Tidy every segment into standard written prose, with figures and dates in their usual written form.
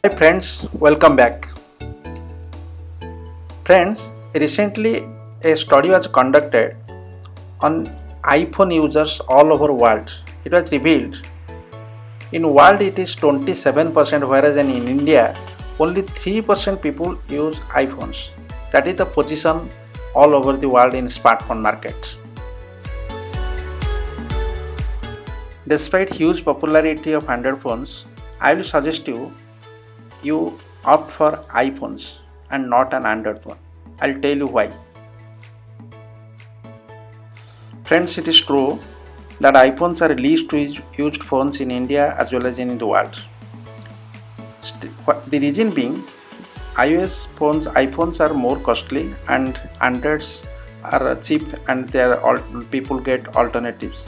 Hi friends, welcome back. Friends, recently a study was conducted on iPhone users all over world. It was revealed in world it is 27%, whereas in India only 3% people use iPhones. That is the position all over the world in smartphone market. Despite huge popularity of Android phones, I will suggest you opt for iPhones and not an Android phone. I'll tell you why. Friends, it is true that iPhones are least used phones in India as well as in the world. The reason being, iPhones are more costly and Androids are cheap and people get alternatives.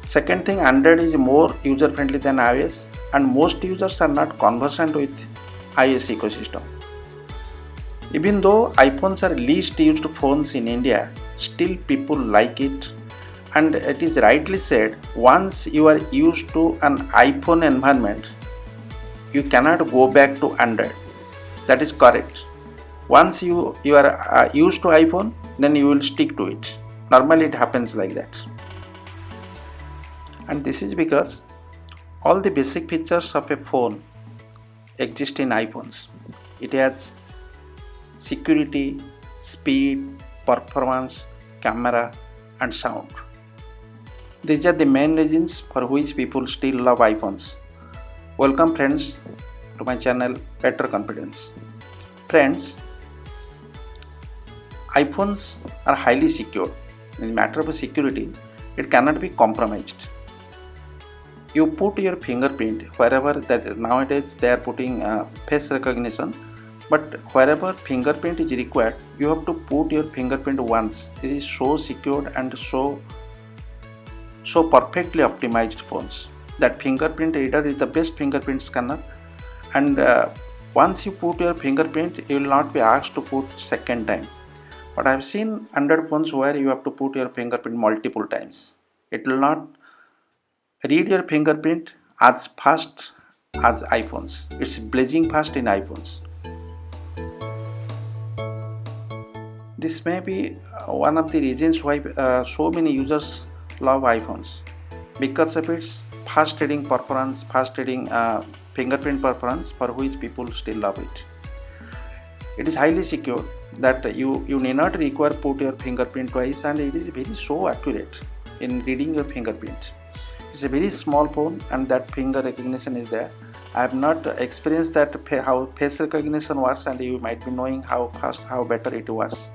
Second thing, Android is more user friendly than iOS and most users are not conversant with iOS ecosystem. Even though iPhones are least used phones in India, still people like it, and it is rightly said, once you are used to an iPhone environment, you cannot go back to Android. That is correct. Once you are used to iPhone, then you will stick to it. Normally it happens like that. And this is because all the basic features of a phone exist in iPhones. It has security, speed, performance, camera and sound. These are the main reasons for which people still love iPhones. Welcome friends to my channel Better Confidence. Friends, iPhones are highly secure. In the matter of security, it cannot be compromised. You put your fingerprint wherever that nowadays they are putting face recognition, but wherever fingerprint is required, you have to put your fingerprint once. This is so secured and so perfectly optimized phones. That fingerprint reader is the best fingerprint scanner, and once you put your fingerprint, you will not be asked to put second time. But I have seen Android phones where you have to put your fingerprint multiple times. It will not read your fingerprint as fast as iPhones. It's blazing fast in iPhones. This may be one of the reasons why so many users love iPhones, because of its fast reading performance, fast reading fingerprint performance, for which people still love it. It is highly secure that you need not require put your fingerprint twice, and it is very so accurate in reading your fingerprint. It's a very small phone and that finger recognition is there. I have not experienced that how face recognition works, and you might be knowing how fast, how better it works.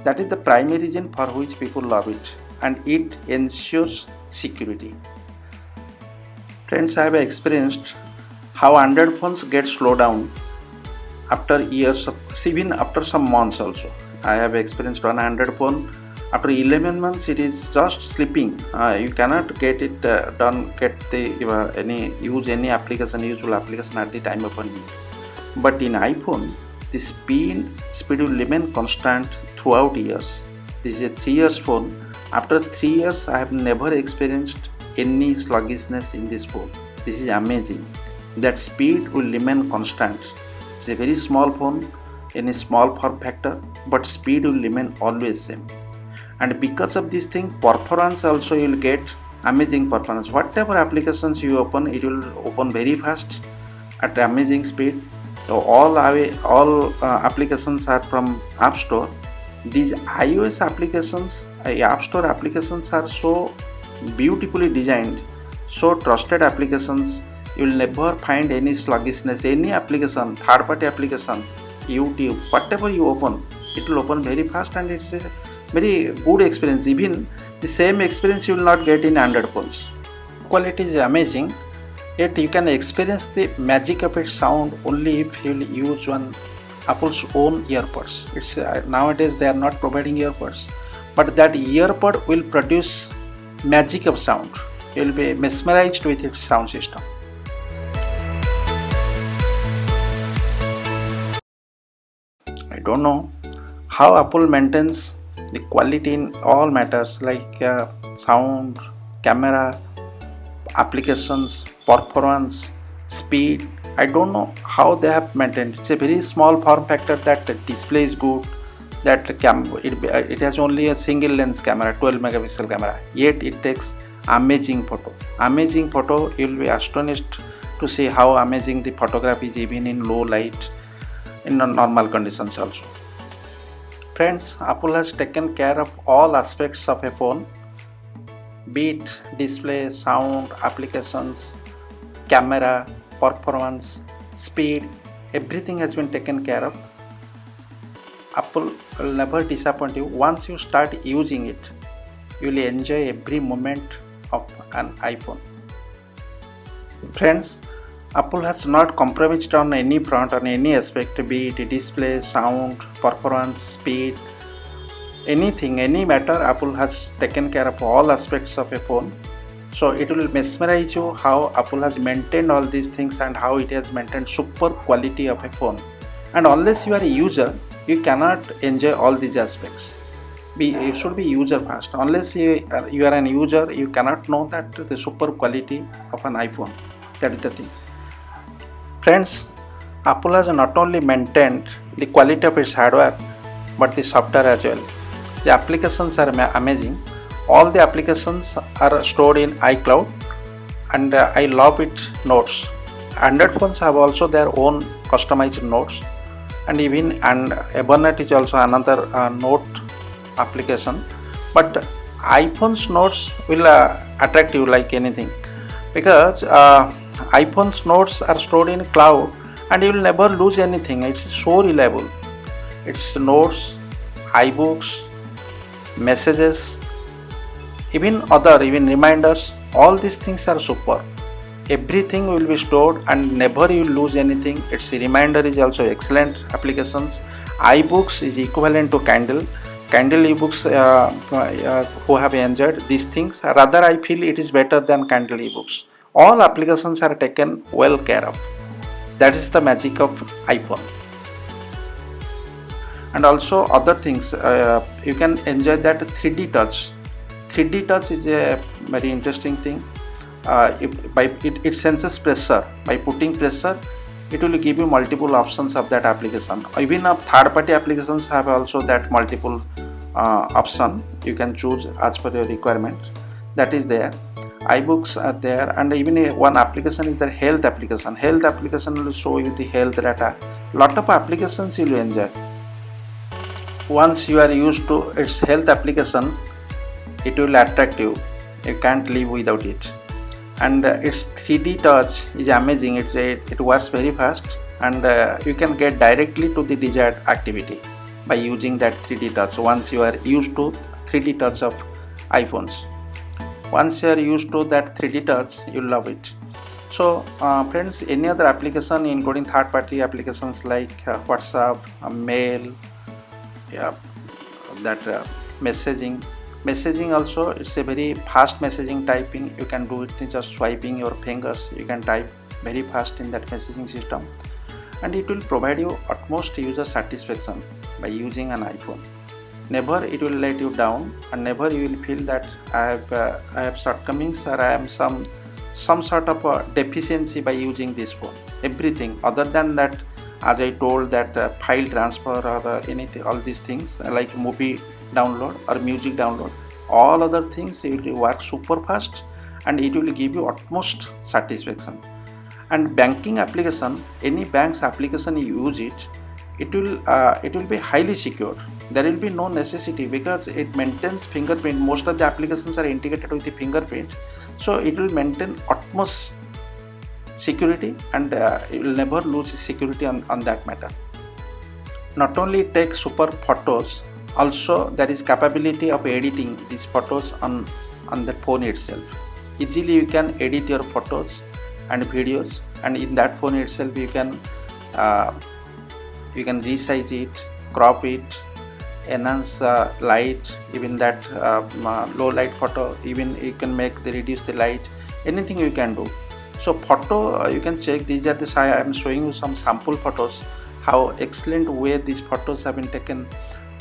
That is the primary reason for which people love it, and it ensures security. Friends, I have experienced how Android phones get slowed down after years of, even after some months also. I have experienced one Android phone after 11 months it is just sleeping. You cannot get it get the any application, useful application at the time of a need. But in iPhone, the speed will remain constant throughout years. This is a 3 years phone. After 3 years, I have never experienced any sluggishness in this phone. This is amazing. That speed will remain constant. It's a very small phone in a small form factor, but speed will remain always same. And because of this thing, performance also you will get amazing performance. Whatever applications you open, it will open very fast at amazing speed. So all applications are from App Store. These iOS applications, App Store applications are so beautifully designed, so trusted applications. You will never find any sluggishness. Any application, third-party application, YouTube, whatever you open, it will open very fast, and it's a very good experience. Even the same experience you will not get in Android phones. Quality is amazing, yet you can experience the magic of its sound only if you use one Apple's own earbuds. It's nowadays they are not providing earbuds, but that earbud will produce magic of sound. You will be mesmerized with its sound system. I don't know how Apple maintains the quality in all matters like sound, camera, applications, performance, speed, I don't know how they have maintained. It's a very small form factor, that display is good, that it has only a single lens camera, 12 megapixel camera, yet it takes amazing photo. Amazing photo, you will be astonished to see how amazing the photograph is even in low light, in normal conditions also. Friends, Apple has taken care of all aspects of a phone, be it display, sound, applications, camera, performance, speed, everything has been taken care of. Apple will never disappoint you. Once you start using it, you will enjoy every moment of an iPhone. Friends, Apple has not compromised on any front, on any aspect, be it display, sound, performance, speed, anything, any matter. Apple has taken care of all aspects of a phone. So it will mesmerize you how Apple has maintained all these things and how it has maintained super quality of a phone. And unless you are a user, you cannot enjoy all these aspects. You should be user first. Unless you are an user, you cannot know that the super quality of an iPhone. That is the thing. Friends, Apple has not only maintained the quality of its hardware, but the software as well. The applications are amazing. All the applications are stored in iCloud, and I love it. Notes. Android phones have also their own customized notes, and Evernote is also another note application. But iPhone's notes will attract you like anything, because iPhone's notes are stored in cloud and you will never lose anything. It's so reliable. It's notes, iBooks, messages, even reminders, all these things are super. Everything will be stored and never you will lose anything. Its reminder is also excellent applications. iBooks is equivalent to Kindle ebooks. Who have enjoyed these things, rather I feel it is better than Kindle ebooks. All applications are taken well care of. That is the magic of iPhone. And also other things, you can enjoy that 3D touch. 3D touch is a very interesting thing. It senses pressure. By putting pressure, it will give you multiple options of that application. Even third party applications have also that multiple option. You can choose as per your requirement. That is there. iBooks are there, and even one application is the health application. Health application will show you the health data. Lot of applications you will enjoy. Once you are used to its health application, it will attract you. You can't live without it. And its 3D touch is amazing. It works very fast, and you can get directly to the desired activity by using that 3D touch. Once you are used to 3D touch of iPhones, once you are used to that 3D touch, you love it. So friends, any other application including third party applications like WhatsApp, mail, messaging also, it's a very fast messaging typing. You can do it just swiping your fingers. You can type very fast in that messaging system, and it will provide you utmost user satisfaction by using an iPhone. Never it will let you down, and never you will feel that I have shortcomings, or I am some sort of deficiency by using this phone. Everything other than that, as I told, that file transfer or anything, all these things like movie download or music download, all other things, it will work super fast and it will give you utmost satisfaction. And banking application, any bank's application you use it will be highly secure. There will be no necessity, because it maintains fingerprint. Most of the applications are integrated with the fingerprint, so it will maintain utmost security, and it will never lose security on that matter. Not only it takes super photos, also there is capability of editing these photos on the phone itself. Easily you can edit your photos and videos, and in that phone itself you can resize it, crop it, enhance light, even that low light photo, even you can reduce the light, anything you can do. So photo, you can check. These are I am showing you some sample photos, how excellent way these photos have been taken.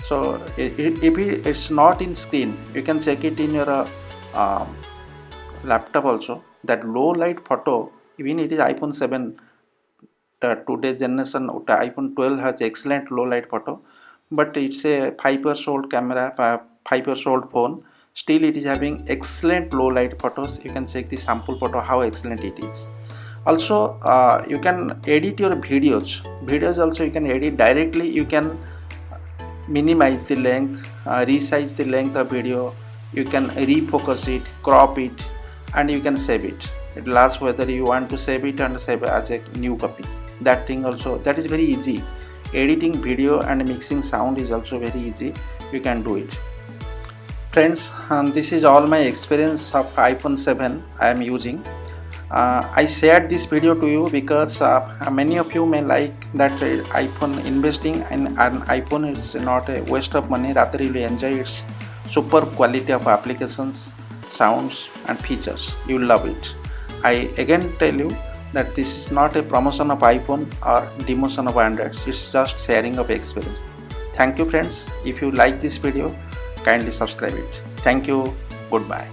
So if it's not in screen, you can check it in your laptop also. That low light photo, even it is iPhone 7 today generation iPhone 12 has excellent low light photo, but it's a 5 years old camera, 5 years old phone. Still, it is having excellent low light photos. You can check the sample photo how excellent it is. Also, you can edit your videos also you can edit directly. You can minimize the length, resize the length of video, you can refocus it, crop it, and you can save it. It lasts whether you want to save it and save as a new copy. That thing also, that is very easy. Editing video and mixing sound is also very easy. You can do it. Friends, this is all my experience of iPhone 7 I am using. I shared this video to you because many of you may like that iPhone. Investing in an iPhone is not a waste of money, rather you will enjoy its superb quality of applications, sounds and features. You will love it. I again tell you that this is not a promotion of iPhone or demotion of Android. It's just sharing of experience. Thank you friends. If you like this video, kindly subscribe it. Thank you. Goodbye.